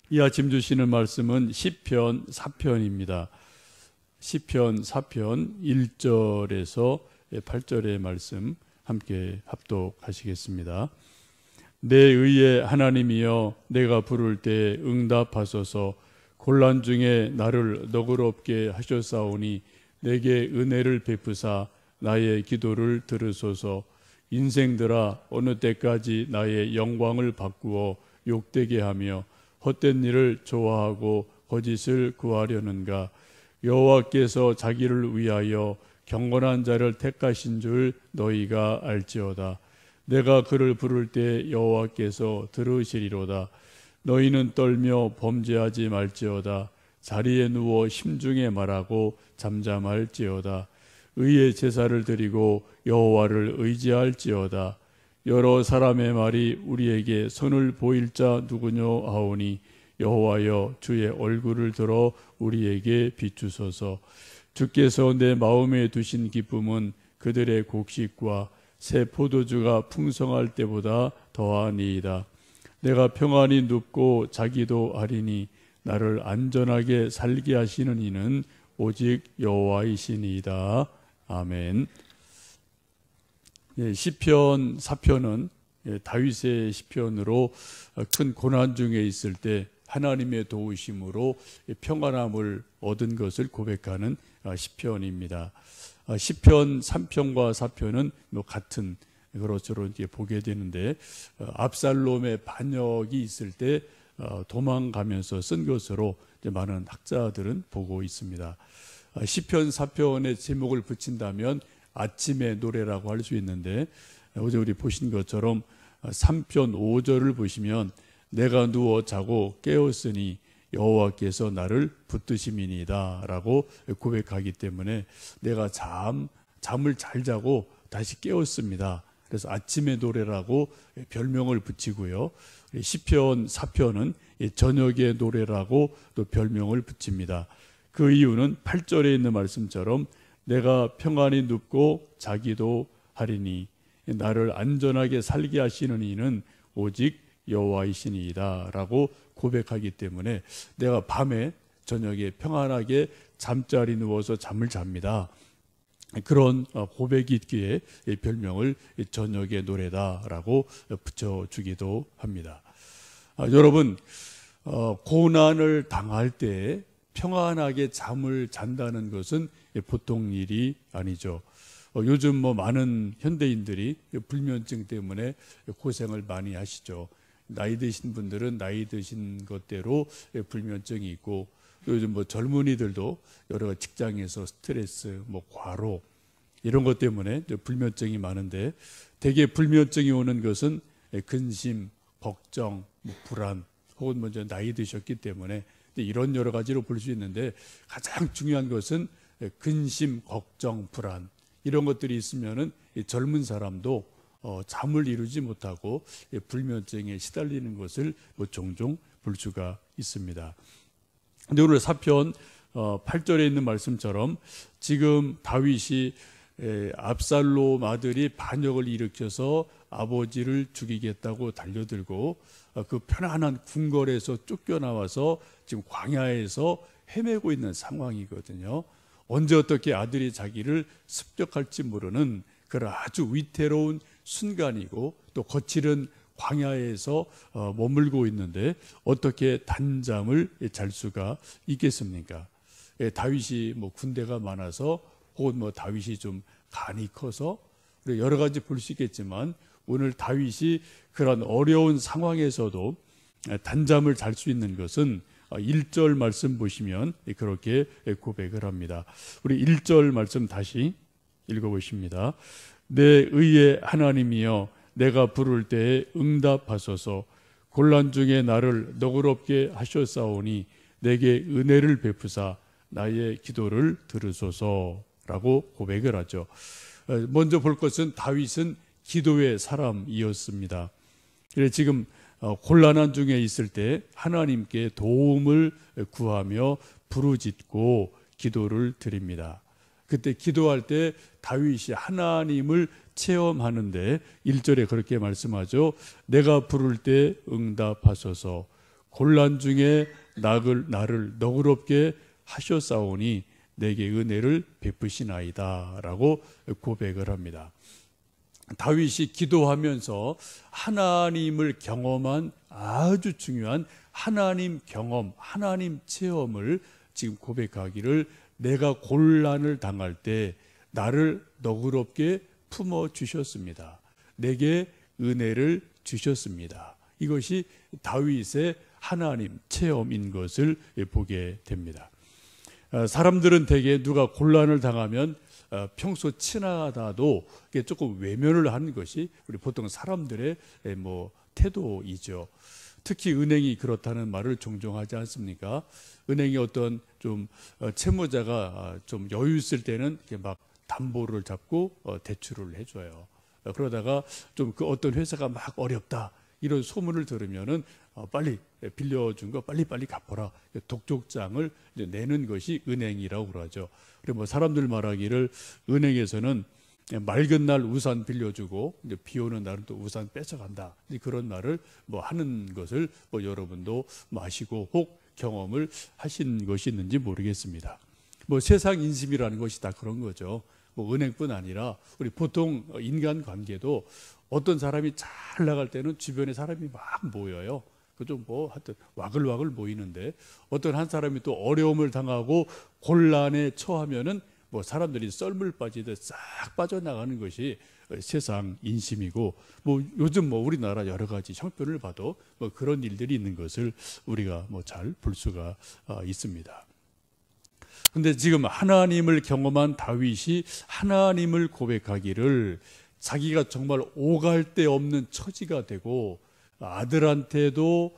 이 아침 주시는 말씀은 시편 4편입니다. 시편 4편 1절에서 8절의 말씀 함께 합독하시겠습니다. 내 의의 하나님이여, 내가 부를 때 응답하소서. 곤란 중에 나를 너그럽게 하셨사오니 내게 은혜를 베푸사 나의 기도를 들으소서. 인생들아, 어느 때까지 나의 영광을 바꾸어 욕되게 하며 헛된 일을 좋아하고 거짓을 구하려는가. 여호와께서 자기를 위하여 경건한 자를 택하신 줄 너희가 알지어다. 내가 그를 부를 때 여호와께서 들으시리로다. 너희는 떨며 범죄하지 말지어다. 자리에 누워 심중에 말하고 잠잠할지어다. 의의 제사를 드리고 여호와를 의지할지어다. 여러 사람의 말이 우리에게 선을 보일 자 누구뇨 하오니 여호와여, 주의 얼굴을 들어 우리에게 비추소서. 주께서 내 마음에 두신 기쁨은 그들의 곡식과 새 포도주가 풍성할 때보다 더하니이다. 내가 평안히 눕고 자기도 하리니 나를 안전하게 살게 하시는 이는 오직 여호와이시니이다. 아멘. 시편 4편은 다윗의 시편으로 큰 고난 중에 있을 때 하나님의 도우심으로 평안함을 얻은 것을 고백하는 시편입니다. 시편 3편과 4편은 같은 그것으로 이제 보게 되는데, 압살롬의 반역이 있을 때 도망가면서 쓴 것으로 많은 학자들은 보고 있습니다. 시편 4편의 제목을 붙인다면 아침의 노래라고 할 수 있는데, 어제 우리 보신 것처럼 3편 5절을 보시면 내가 누워 자고 깨었으니 여호와께서 나를 붙드심이니이다 라고 고백하기 때문에 내가 잠을 잘 자고 다시 깨었습니다. 그래서 아침의 노래라고 별명을 붙이고요. 시편 4편은 저녁의 노래라고 또 별명을 붙입니다. 그 이유는 8절에 있는 말씀처럼 내가 평안히 눕고 자기도 하리니 나를 안전하게 살게 하시는 이는 오직 여호와이시니이다 라고 고백하기 때문에 내가 밤에 저녁에 평안하게 잠자리 누워서 잠을 잡니다. 그런 고백이 있기에 별명을 저녁의 노래다라고 붙여주기도 합니다. 여러분, 고난을 당할 때 평안하게 잠을 잔다는 것은 보통 일이 아니죠. 요즘 많은 현대인들이 불면증 때문에 고생을 많이 하시죠. 나이 드신 분들은 나이 드신 것대로 불면증이 있고, 요즘 젊은이들도 여러 직장에서 스트레스, 과로 이런 것 때문에 불면증이 많은데, 대개 불면증이 오는 것은 근심, 걱정, 불안, 혹은 먼저 나이 드셨기 때문에 이런 여러 가지로 볼 수 있는데, 가장 중요한 것은 근심, 걱정, 불안 이런 것들이 있으면은 젊은 사람도 잠을 이루지 못하고 불면증에 시달리는 것을 종종 볼 수가 있습니다. 근데 오늘 4편 8절에 있는 말씀처럼 지금 다윗이 압살롬 아들이 반역을 일으켜서 아버지를 죽이겠다고 달려들고 그 편안한 궁궐에서 쫓겨나와서 지금 광야에서 헤매고 있는 상황이거든요. 언제 어떻게 아들이 자기를 습격할지 모르는 그런 아주 위태로운 순간이고, 또 거칠은 광야에서 머물고 있는데 어떻게 단잠을 잘 수가 있겠습니까? 다윗이 군대가 많아서, 혹은 다윗이 좀 간이 커서, 여러 가지 볼 수 있겠지만 오늘 다윗이 그런 어려운 상황에서도 단잠을 잘 수 있는 것은 1절 말씀 보시면 그렇게 고백을 합니다. 우리 1절 말씀 다시 읽어보십니다. 내 의의 하나님이여, 내가 부를 때에 응답하소서. 곤란 중에 나를 너그럽게 하셨사오니 내게 은혜를 베푸사 나의 기도를 들으소서 라고 고백을 하죠. 먼저 볼 것은 다윗은 기도의 사람이었습니다. 그래서 지금 곤란한 중에 있을 때 하나님께 도움을 구하며 부르짖고 기도를 드립니다. 그때 기도할 때 다윗이 하나님을 체험하는데 1절에 그렇게 말씀하죠. 내가 부를 때 응답하소서. 곤란 중에 나를 너그럽게 하셨사오니 내게 은혜를 베푸시나이다 라고 고백을 합니다. 다윗이 기도하면서 하나님을 경험한 아주 중요한 하나님 경험, 하나님 체험을 지금 고백하기를, 내가 곤란을 당할 때 나를 너그럽게 품어 주셨습니다. 내게 은혜를 주셨습니다. 이것이 다윗의 하나님 체험인 것을 보게 됩니다. 사람들은 대개 누가 곤란을 당하면 평소 친하다도 조금 외면을 하는 것이 우리 보통 사람들의 태도이죠. 특히 은행이 그렇다는 말을 종종 하지 않습니까? 은행이 어떤 좀 채무자가 좀 여유 있을 때는 이렇게 막 담보를 잡고 대출을 해줘요. 그러다가 좀 그 어떤 회사가 막 어렵다 이런 소문을 들으면은 빨리 빌려준 거 빨리빨리 갚아라, 독촉장을 내는 것이 은행이라고 그러죠. 그리고 사람들 말하기를 은행에서는 맑은 날 우산 빌려주고 비 오는 날은 또 우산 뺏어간다, 그런 말을 하는 것을 여러분도 아시고 혹 경험을 하신 것이 있는지 모르겠습니다. 세상 인심이라는 것이 다 그런 거죠. 은행뿐 아니라 우리 보통 인간 관계도 어떤 사람이 잘 나갈 때는 주변에 사람이 막 모여요. 그좀 하여튼 와글와글 모이는데, 어떤 한 사람이 또 어려움을 당하고 곤란에 처하면은 사람들이 썰물 빠지듯 싹 빠져나가는 것이 세상 인심이고, 요즘 우리나라 여러 가지 형편을 봐도 그런 일들이 있는 것을 우리가 잘 볼 수가 있습니다. 근데 지금 하나님을 경험한 다윗이 하나님을 고백하기를, 자기가 정말 오갈 데 없는 처지가 되고 아들한테도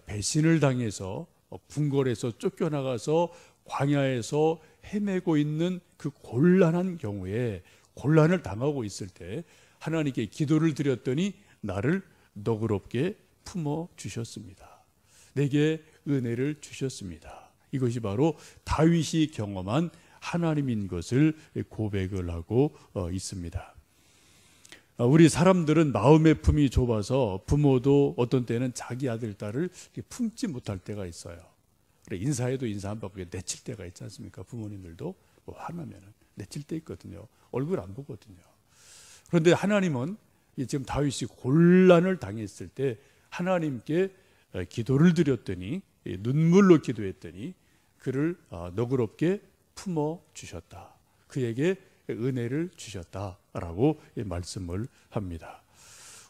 배신을 당해서 궁궐에서 쫓겨나가서 광야에서 헤매고 있는 그 곤란한 경우에, 곤란을 당하고 있을 때 하나님께 기도를 드렸더니 나를 너그럽게 품어 주셨습니다. 내게 은혜를 주셨습니다. 이것이 바로 다윗이 경험한 하나님인 것을 고백을 하고 있습니다. 우리 사람들은 마음의 품이 좁아서 부모도 어떤 때는 자기 아들, 딸을 품지 못할 때가 있어요. 인사해도 인사 안 받고 내칠 때가 있지 않습니까? 부모님들도 화나면 내칠 때 있거든요. 얼굴 안 보거든요. 그런데 하나님은 지금 다윗이 곤란을 당했을 때 하나님께 기도를 드렸더니, 눈물로 기도했더니 그를 너그럽게 품어 주셨다. 그에게 은혜를 주셨다라고 말씀을 합니다.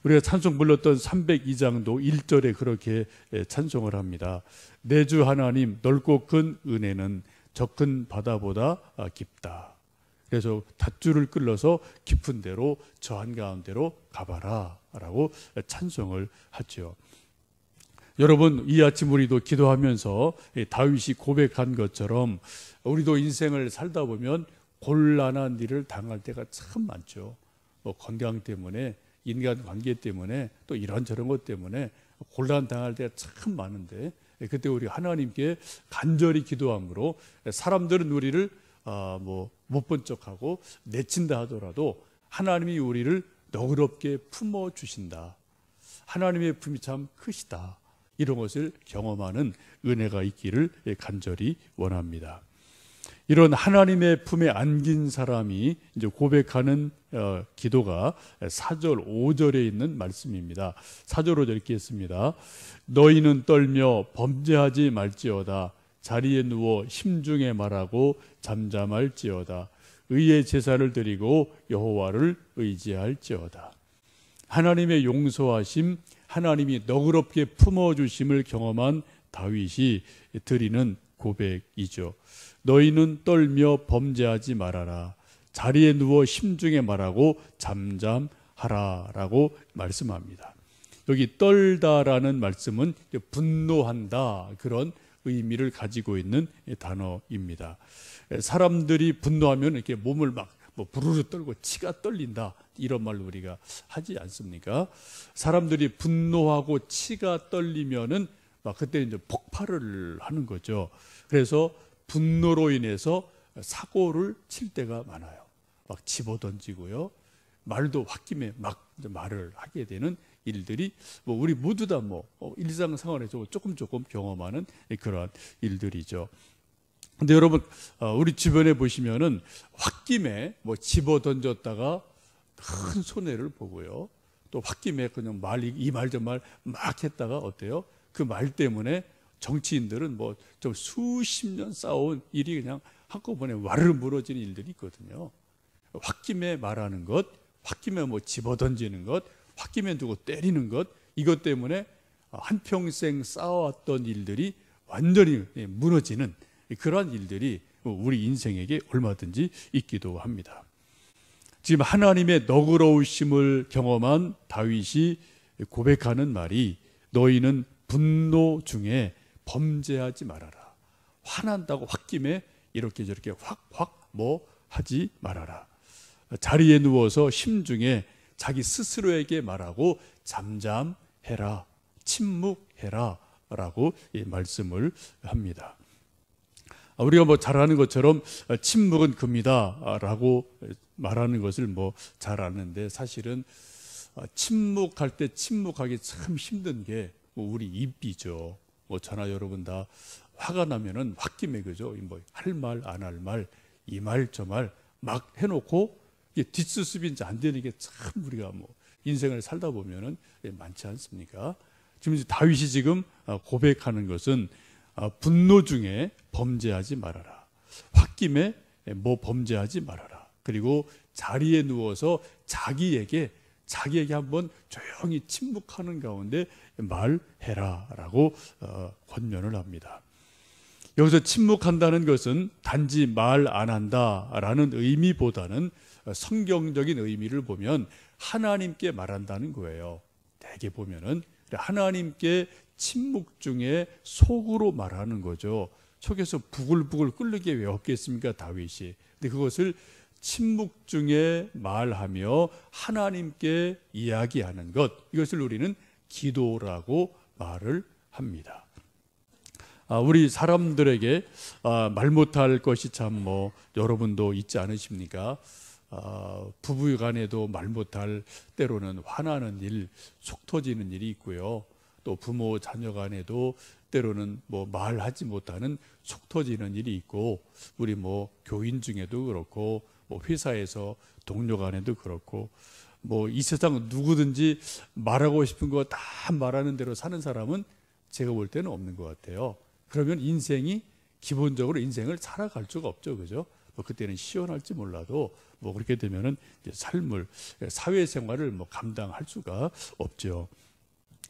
우리가 찬송 불렀던 302장도 1절에 그렇게 찬송을 합니다. 내 주 하나님 넓고 큰 은혜는 저 큰 바다보다 깊다. 그래서 닷줄을 끌어서 깊은 데로, 저 한가운데로 가봐라 라고 찬송을 하죠. 여러분, 이 아침 우리도 기도하면서 다윗이 고백한 것처럼 우리도 인생을 살다 보면 곤란한 일을 당할 때가 참 많죠. 건강 때문에, 인간관계 때문에, 또 이런저런 것 때문에 곤란 당할 때가 참 많은데, 그때 우리 하나님께 간절히 기도함으로, 사람들은 우리를 못 본 척하고 내친다 하더라도 하나님이 우리를 너그럽게 품어 주신다, 하나님의 품이 참 크시다, 이런 것을 경험하는 은혜가 있기를 간절히 원합니다. 이런 하나님의 품에 안긴 사람이 이제 고백하는 기도가 4절 5절에 있는 말씀입니다. 4절 5절 읽겠습니다. 너희는 떨며 범죄하지 말지어다. 자리에 누워 심중에 말하고 잠잠할지어다. 의의 제사를 드리고 여호와를 의지할지어다. 하나님의 용서하심, 하나님이 너그럽게 품어주심을 경험한 다윗이 드리는 고백이죠. 너희는 떨며 범죄하지 말아라. 자리에 누워 심중에 말하고 잠잠하라 라고 말씀합니다. 여기 떨다라는 말씀은 분노한다, 그런 의미를 가지고 있는 단어입니다. 사람들이 분노하면 이렇게 몸을 막 부르르 떨고 치가 떨린다, 이런 말 우리가 하지 않습니까? 사람들이 분노하고 치가 떨리면은 그때 이제 폭발을 하는 거죠. 그래서 분노로 인해서 사고를 칠 때가 많아요. 막 집어던지고요, 말도 홧김에 막 말을 하게 되는 일들이 뭐 우리 모두 다 뭐 일상생활에서 조금 경험하는 그러한 일들이죠. 근데 여러분, 우리 주변에 보시면은 홧김에 뭐 집어 던졌다가 큰 손해를 보고요. 또 홧김에 그냥 이 말 저 말 막 했다가 어때요? 그 말 때문에 정치인들은 뭐 좀 수십 년 쌓아온 일이 그냥 한꺼번에 와르르 무너지는 일들이 있거든요. 홧김에 말하는 것, 홧김에 뭐 집어 던지는 것, 홧김에 누구 때리는 것, 이것 때문에 한평생 쌓아왔던 일들이 완전히 무너지는 그러한 일들이 우리 인생에게 얼마든지 있기도 합니다. 지금 하나님의 너그러우심을 경험한 다윗이 고백하는 말이 너희는 분노 중에 범죄하지 말아라. 화난다고 홧김에 이렇게 저렇게 확 뭐 하지 말아라. 자리에 누워서 심중에 자기 스스로에게 말하고 잠잠해라, 침묵해라 라고 말씀을 합니다. 우리가 뭐 잘 아는 것처럼 침묵은 금이다 라고 말하는 것을 뭐 잘 아는데, 사실은 침묵할 때 침묵하기 참 힘든 게 우리 입이죠. 뭐 저나 여러분 다 화가 나면은 홧김에 그죠? 뭐 할 말 안 할 말, 이 말 저 말 막 해놓고 이게 뒷수습인지 안 되는 게 참 우리가 뭐 인생을 살다 보면은 많지 않습니까? 지금 다윗이 지금 고백하는 것은 분노 중에 범죄하지 말아라. 홧김에 뭐 범죄하지 말아라. 그리고 자리에 누워서 자기에게 한번 조용히 침묵하는 가운데 말해라라고 권면을 합니다. 여기서 침묵한다는 것은 단지 말 안 한다라는 의미보다는 성경적인 의미를 보면 하나님께 말한다는 거예요. 대개 보면은 하나님께 침묵 중에 속으로 말하는 거죠. 속에서 부글부글 끓게 왜 없겠습니까, 다윗이. 근데 그것을 침묵 중에 말하며 하나님께 이야기하는 것, 이것을 우리는 기도라고 말을 합니다. 우리 사람들에게 말 못할 것이 참 뭐 여러분도 있지 않으십니까? 부부간에도 말 못할, 때로는 화나는 일, 속 터지는 일이 있고요. 또 부모 자녀 간에도 때로는 뭐 말하지 못하는 속 터지는 일이 있고, 우리 뭐 교인 중에도 그렇고, 뭐 회사에서 동료 간에도 그렇고, 뭐 이 세상 누구든지 말하고 싶은 거 다 말하는 대로 사는 사람은 제가 볼 때는 없는 것 같아요. 그러면 기본적으로 인생을 살아갈 수가 없죠, 그죠? 뭐 그때는 시원할지 몰라도 뭐 그렇게 되면은 삶을, 사회생활을 뭐 감당할 수가 없죠.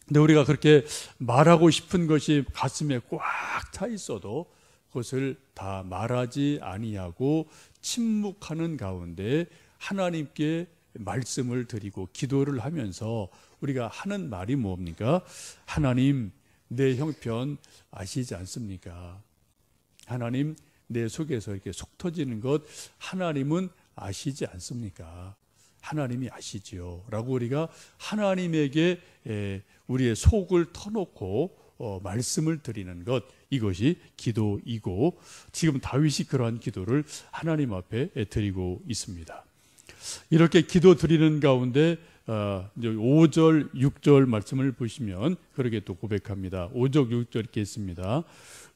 근데 우리가 그렇게 말하고 싶은 것이 가슴에 꽉 차 있어도 그것을 다 말하지 아니하고 침묵하는 가운데 하나님께 말씀을 드리고 기도를 하면서 우리가 하는 말이 뭡니까? 하나님, 내 형편 아시지 않습니까? 하나님, 내 속에서 이렇게 속 터지는 것 하나님은 아시지 않습니까? 하나님이 아시지요 라고 우리가 하나님에게 우리의 속을 터놓고 말씀을 드리는 것, 이것이 기도이고, 지금 다윗이 그러한 기도를 하나님 앞에 드리고 있습니다. 이렇게 기도 드리는 가운데 5절, 6절 말씀을 보시면 그렇게 또 고백합니다. 5절, 6절 이렇게 있습니다.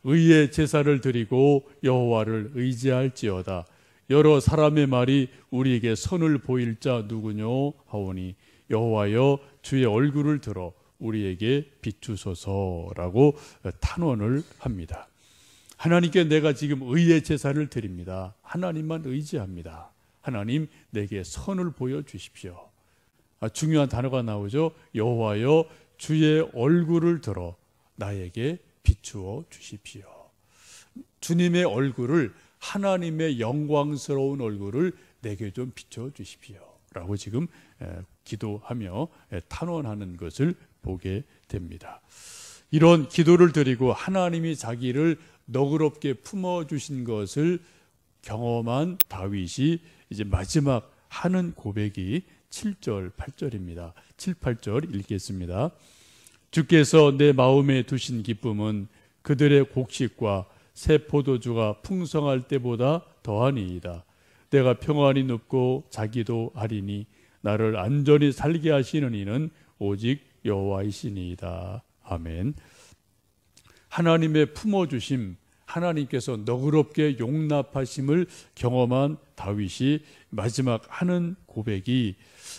의의 제사를 드리고 여호와를 의지할지어다. 여러 사람의 말이 우리에게 선을 보일 자 누구뇨 하오니 여호와여 주의 얼굴을 들어 우리에게 비추소서라고 탄원을 합니다. 하나님께 내가 지금 의의 제사를 드립니다. 하나님만 의지합니다. 하나님, 내게 선을 보여주십시오. 중요한 단어가 나오죠. 여호와여 주의 얼굴을 들어 나에게 비추어 주십시오. 주님의 얼굴을, 하나님의 영광스러운 얼굴을 내게 좀 비춰 주십시오 라고 지금 기도하며 탄원하는 것을 보게 됩니다. 이런 기도를 드리고 하나님이 자기를 너그럽게 품어주신 것을 경험한 다윗이 이제 마지막 하는 고백이 7절, 8절입니다. 7, 8절 읽겠습니다. 주께서 내 마음에 두신 기쁨은 그들의 곡식과 새 포도주가 풍성할 때보다 더하니이다. 내가 평안히 눕고 자기도 하리니 나를 안전히 살게 하시는 이는 오직 여호와이시니이다. 아멘. 하나님의 품어주심, 하나님께서 너그럽게 용납하심을 경험한 다윗이 마지막 하는 고백이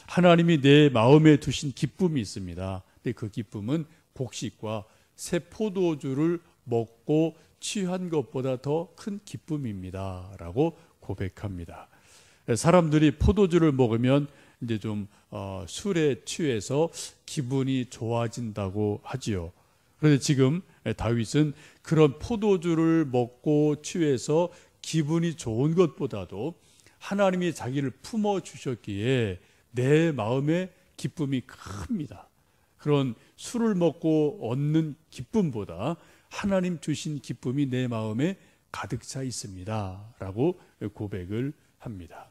하나님이 내 마음에 두신 기쁨이 있습니다. 근데 그 기쁨은 곡식과 새 포도주를 먹고 취한 것보다 더 큰 기쁨입니다. 라고 고백합니다. 사람들이 포도주를 먹으면 이제 좀 술에 취해서 기분이 좋아진다고 하지요. 그런데 지금 다윗은 그런 포도주를 먹고 취해서 기분이 좋은 것보다도 하나님이 자기를 품어주셨기에 내 마음의 기쁨이 큽니다. 그런 술을 먹고 얻는 기쁨보다 하나님 주신 기쁨이 내 마음에 가득 차 있습니다. 라고 고백을 합니다.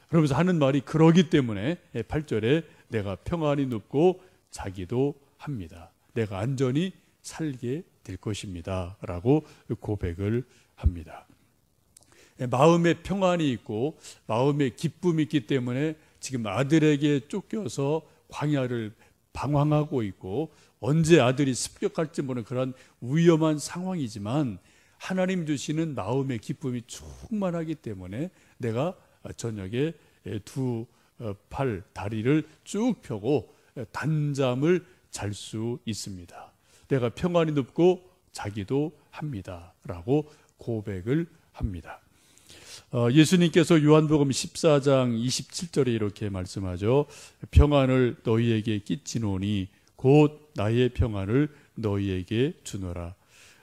그러면서 하는 말이 그러기 때문에 8절에 내가 평안히 눕고 자기도 합니다. 내가 안전히 살게 될 것입니다. 라고 고백을 합니다. 마음에 평안이 있고 마음에 기쁨이 있기 때문에 지금 아들에게 쫓겨서 광야를 방황하고 있고 언제 아들이 습격할지 모르는 그런 위험한 상황이지만 하나님 주시는 마음의 기쁨이 충만하기 때문에 내가 저녁에 두 팔, 다리를 쭉 펴고 단잠을 잘 수 있습니다. 내가 평안히 눕고 자기도 합니다. 라고 고백을 합니다. 예수님께서 요한복음 14장 27절에 이렇게 말씀하죠. 평안을 너희에게 끼치노니 곧 나의 평안을 너희에게 주노라.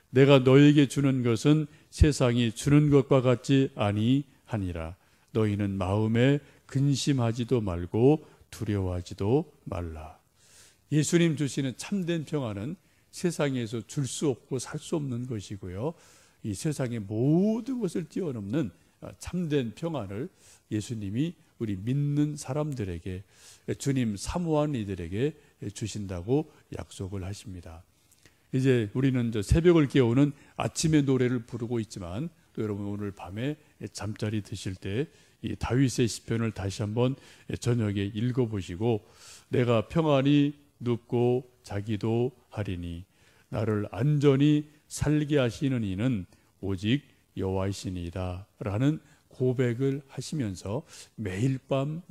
내가 너희에게 주는 것은 세상이 주는 것과 같지 아니하니라. 너희는 마음에 근심하지도 말고 두려워하지도 말라. 예수님 주시는 참된 평안은 세상에서 줄 수 없고 살 수 없는 것이고요. 이 세상의 모든 것을 뛰어넘는 참된 평안을 예수님이 우리 믿는 사람들에게, 주님 사모하는 이들에게 주신다고 약속을 하십니다. 이제 우리는 새벽을 깨우는 아침의 노래를 부르고 있지만 또 여러분 오늘 밤에 잠자리 드실 때 이 다윗의 시편을 다시 한번 저녁에 읽어보시고 내가 평안히 눕고 자기도 하리니 나를 안전히 살게 하시는 이는 오직 여호와이시니이다 라는 고백을 하시면서 매일 밤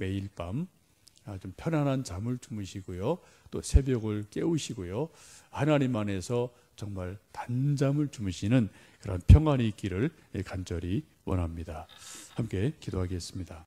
좀 편안한 잠을 주무시고요. 또 새벽을 깨우시고요. 하나님 안에서 정말 단잠을 주무시는 그런 평안이 있기를 간절히 원합니다. 함께 기도하겠습니다.